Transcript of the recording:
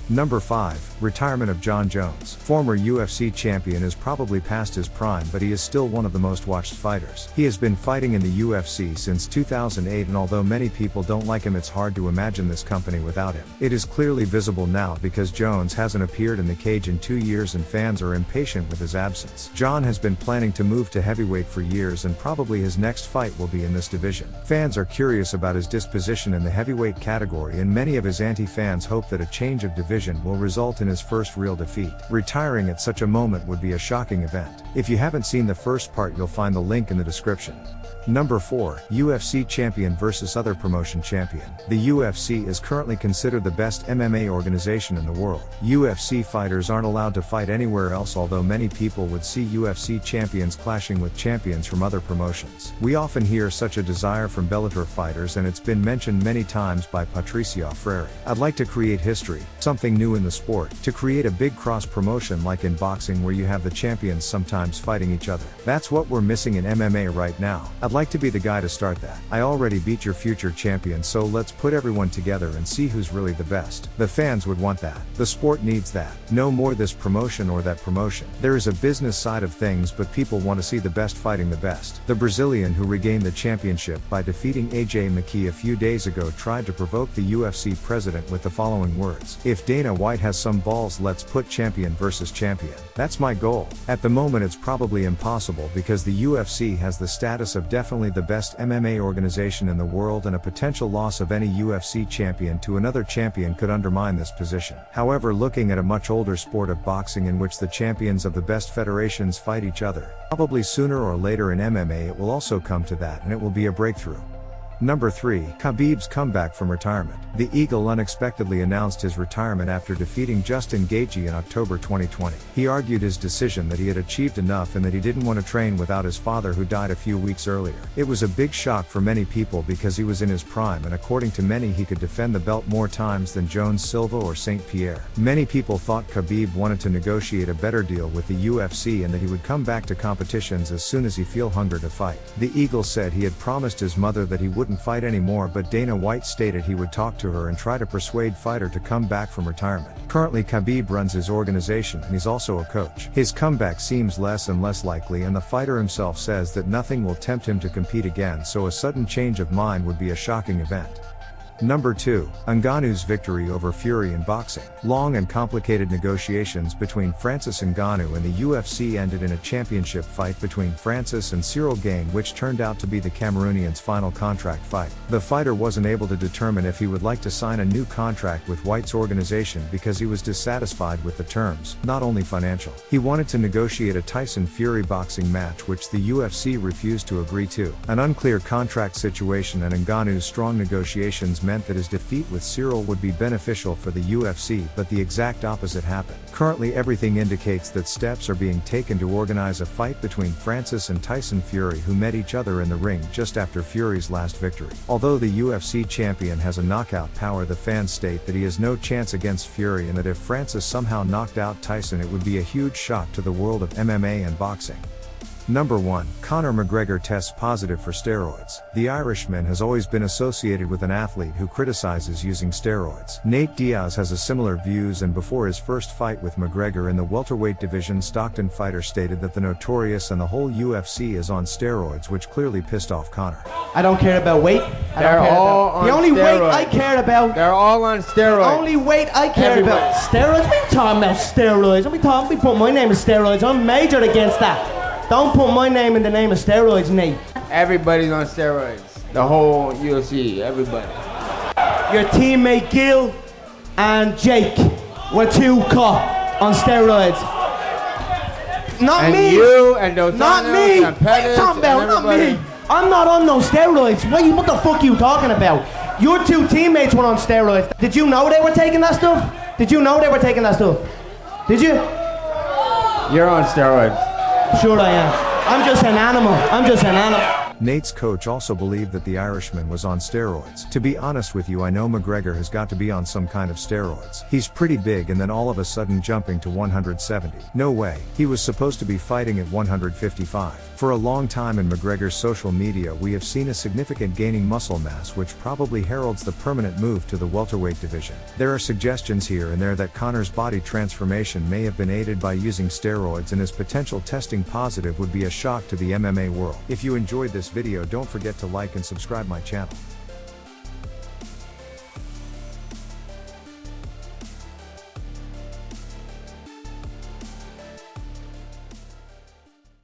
Number 5. Retirement of Jon Jones. Former UFC champion is probably past his prime, but he is still one of the most watched fighters. He has been fighting in the UFC since 2008, and although many people don't like him, it's hard to imagine this company without him. It is clearly visible now because Jones hasn't appeared in the cage in 2 years and fans are impatient with his absence. Jon has been planning to move to heavyweight for years, and probably his next fight will be in this division. Fans are curious about his disposition in the heavyweight category, and many of his anti-fans hope that a change of division will result in his first real defeat. Retiring at such a moment would be a shocking event. If you haven't seen the first part, you'll find the link in the description. Number 4. UFC champion versus other promotion champion. The UFC is currently considered the best MMA organization in the world. UFC fighters aren't allowed to fight anywhere else, although many people would see UFC champions clashing with champions from other promotions. We often hear such a desire from Bellator fighters, and it's been mentioned many times by Patricio Freire. I'd like to create history, something new in the sport, to create a big cross promotion like in boxing where you have the champions sometimes fighting each other. That's what we're missing in MMA right now. I'd like to be the guy to start that. I already beat your future champion, so let's put everyone together and see who's really the best. The fans would want that. The sport needs that. No more this promotion or that promotion. There is a business side of things, but people want to see the best fighting the best. The Brazilian who regained the championship by defeating AJ McKee a few days ago tried to provoke the UFC president with the following words: "If Dana White has some balls, let's put champion versus champion." That's my goal. At the moment it's probably impossible because the UFC has the status of definitely the best MMA organization in the world, and a potential loss of any UFC champion to another champion could undermine this position. However, looking at a much older sport of boxing in which the champions of the best federations fight each other, probably sooner or later in MMA it will also come to that, and it will be a breakthrough. Number 3. Khabib's comeback from retirement. The Eagle unexpectedly announced his retirement after defeating Justin Gaethje in October 2020. He argued his decision that he had achieved enough and that he didn't want to train without his father, who died a few weeks earlier. It was a big shock for many people because he was in his prime, and according to many he could defend the belt more times than Jones, Silva or St. Pierre. Many people thought Khabib wanted to negotiate a better deal with the UFC and that he would come back to competitions as soon as he feel hunger to fight. The Eagle said he had promised his mother that he wouldn't fight anymore, but Dana White stated he would talk to her and try to persuade fighter to come back from retirement. Currently Khabib runs his organization and he's also a coach. His comeback seems less and less likely, and the fighter himself says that nothing will tempt him to compete again, so a sudden change of mind would be a shocking event. Number 2. Ngannou's victory over Fury in boxing. Long and complicated negotiations between Francis Ngannou and the UFC ended in a championship fight between Francis and Cyril Gane, which turned out to be the Cameroonian's final contract fight. The fighter wasn't able to determine if he would like to sign a new contract with White's organization because he was dissatisfied with the terms, not only financial. He wanted to negotiate a Tyson Fury boxing match, which the UFC refused to agree to. An unclear contract situation and Ngannou's strong negotiations meant that his defeat with Cyril would be beneficial for the UFC, but the exact opposite happened. Currently everything indicates that steps are being taken to organize a fight between Francis and Tyson Fury, who met each other in the ring just after Fury's last victory. Although the UFC champion has a knockout power, the fans state that he has no chance against Fury, and that if Francis somehow knocked out Tyson it would be a huge shock to the world of MMA and boxing. Number 1. Conor McGregor tests positive for steroids. The Irishman has always been associated with an athlete who criticizes using steroids. Nate Diaz has a similar views, and before his first fight with McGregor in the welterweight division, Stockton fighter stated that the Notorious and the whole UFC is on steroids, which clearly pissed off Conor. I don't care about weight. They're all on steroids. The only weight I care about. They're all on steroids. The only weight I care about. Steroids? What are you talking about, steroids? Let me put my name in steroids. I'm majored against that. Don't put my name in the name of steroids, Nate. Everybody's on steroids. The whole UFC, everybody. Your teammate Gil and Jake were two caught on steroids. Not and me. You and those. Not me. And what are you talking about? Not me. I'm not on those steroids. What the fuck are you talking about? Your two teammates were on steroids. Did you know they were taking that stuff? Did you know they were taking that stuff? Did you? You're on steroids. Sure I am. I'm just an animal. Nate's coach also believed that the Irishman was on steroids. To be honest with you, I know McGregor has got to be on some kind of steroids. He's pretty big and then all of a sudden jumping to 170. No way, he was supposed to be fighting at 155. For a long time in McGregor's social media we have seen a significant gaining muscle mass, which probably heralds the permanent move to the welterweight division. There are suggestions here and there that Conor's body transformation may have been aided by using steroids, and his potential testing positive would be a shock to the MMA world. If you enjoyed this video, don't forget to like and subscribe my channel.